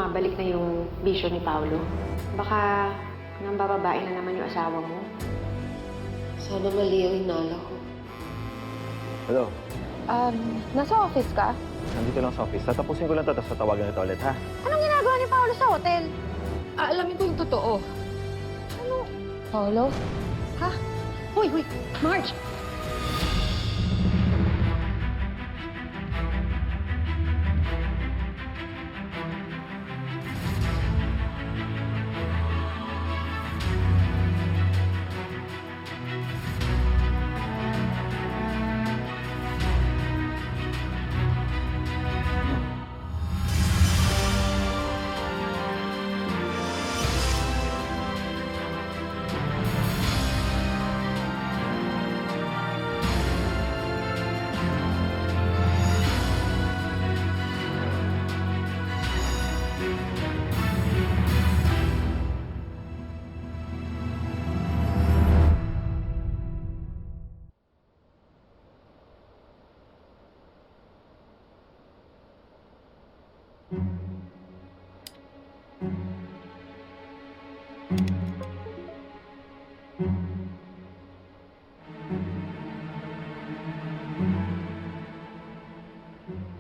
bumabalik na yung bisyo ni Paolo. Baka nang bababae na naman yung asawa mo. Sana mali ang inala ko. Hello, Nasa office ka? nandito lang sa office. Tatapusin ko lang to, tapos tatawagan kita ulit, ha? Anong ginagawa ni Paolo sa hotel? Aalamin ko yung totoo. Paolo? Ha? Hoy, Marge!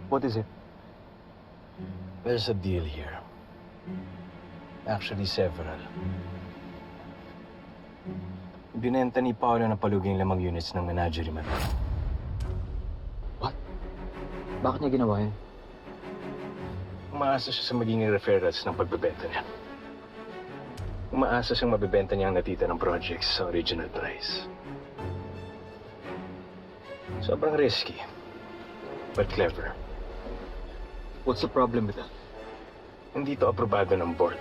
What is it? There's a deal here. Actually, several. Binenta ni Paolo na paluging lamang units ng menagerie man. What? Bakit niya ginawa yun? Umaasa siya sa magiging referrals ng pagbebenta niya. Umaasa siyang mabibenta niya ang natita ng projects sa original price. Sobrang risky, but clever. What's the problem with that? Hindi to aprobado ng board.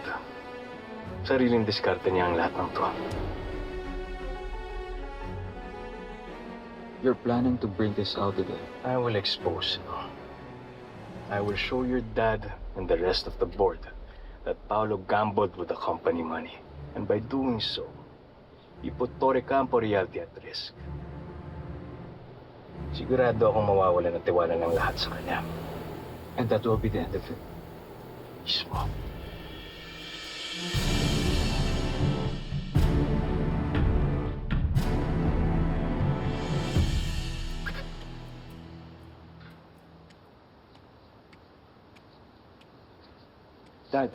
Sariling diskarte niya ang lahat ng to. You're planning to bring this out today. I will expose it. I will show your dad and the rest of the board that Paolo gambled with the company money. And by doing so, he put Torre Campo Realty at risk. Sigurado akong mawawala ng tiwala ng lahat sa kanya. And that will be the end of it. Mismo. Dad,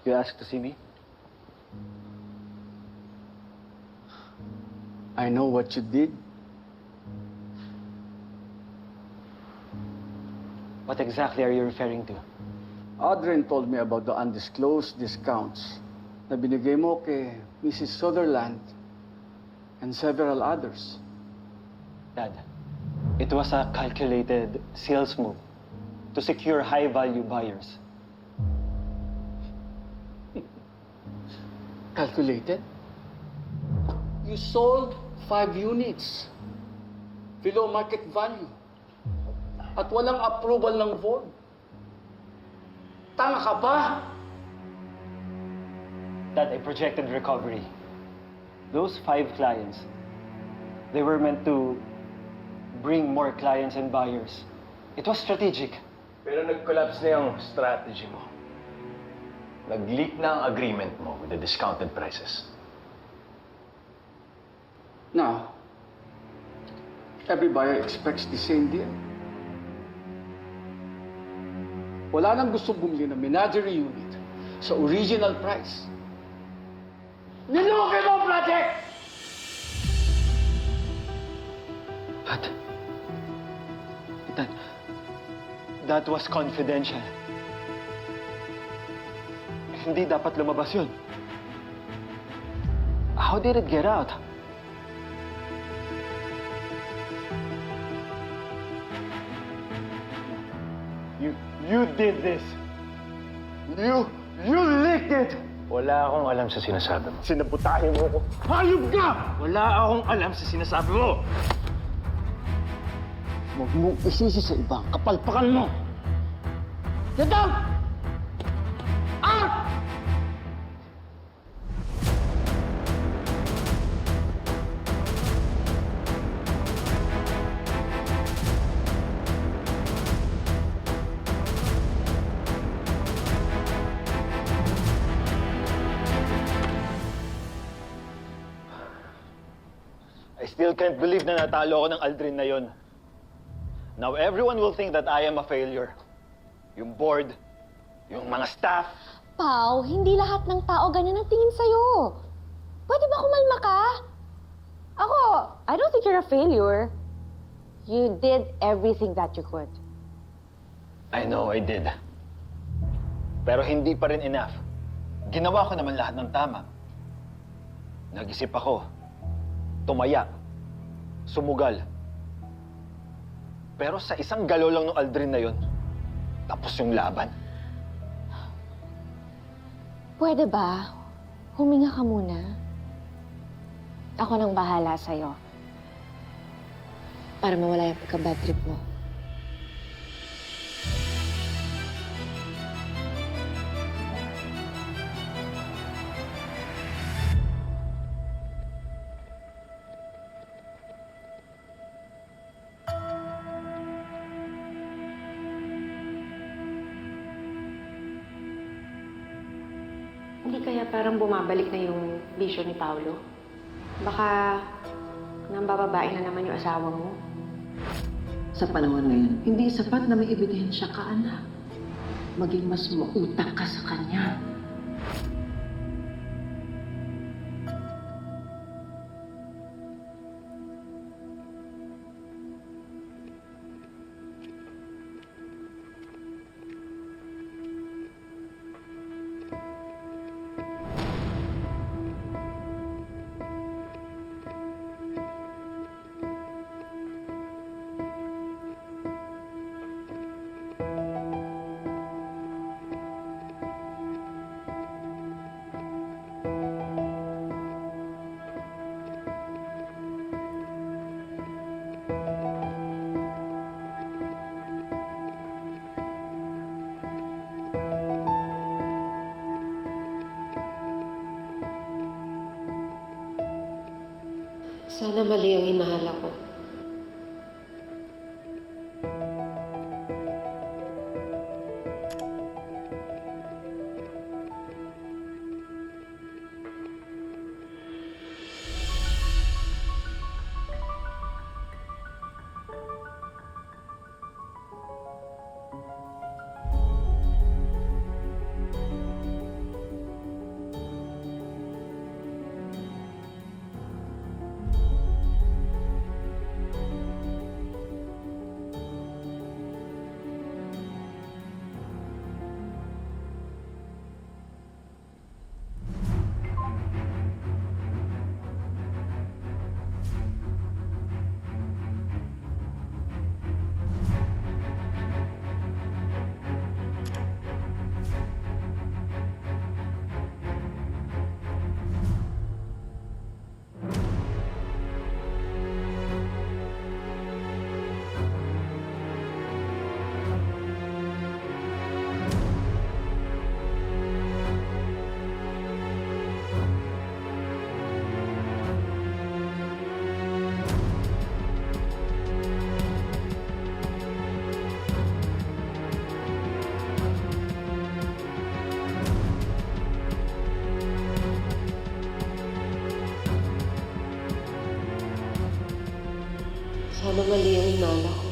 you asked to see me? I know what you did. What exactly are you referring to? Adrian told me about the undisclosed discounts na binigay mo kay Mrs. Sutherland and several others. Dad, it was a calculated sales move to secure high-value buyers. Calculated? You sold 5 units below market value at walang approval ng board. Tanga ka ba? Dad, I projected recovery. Those 5 clients, they were meant to bring more clients and buyers. It was strategic. Pero nag-collapse na yung strategy mo. Nag-leak na ang agreement mo with the discounted prices. Now, every buyer expects the same deal. Wala nang gustong bumili ng menagerie unit sa original price. Niluki mo, project! Dad, that was confidential. Hindi dapat lumabas yun. How did it get out? You did this. You leaked it! Wala akong alam sa sinasabi mo. Sinabutahin mo ko. Hayop ka! Wala akong alam sa sinasabi mo! Huwag mong isisi sa ibang kapalpakan mo. Get out! Out! still can't believe na natalo ako ng Aldrin na yon. Now everyone will think that I am a failure. Yung board, yung mga staff. Pao, hindi lahat ng tao ganyan ang tingin sa'yo. Pwede ba kumalma ka? Ako, I don't think you're a failure. You did everything that you could. I know I did. Pero hindi pa rin enough. Ginawa ko naman lahat ng tama. Nag-isip ako. Tumaya. Sumugal. Pero sa isang galaw lang ng Aldrin na yon, tapos yung laban. Pwede ba? Huminga ka muna. Ako nang bahala sa'yo. Para mawala yung pagka-bad trip mo. Hindi kaya parang bumabalik na yung bisyo ni Paolo? Baka nambababae na naman yung asawa mo? Sa panahon ngayon, hindi sapat na may ebidensya ka, anak. Maging mas mautang ka sa kanya. Sana mali ang hinahala ko. Sana mali ang hinala ko.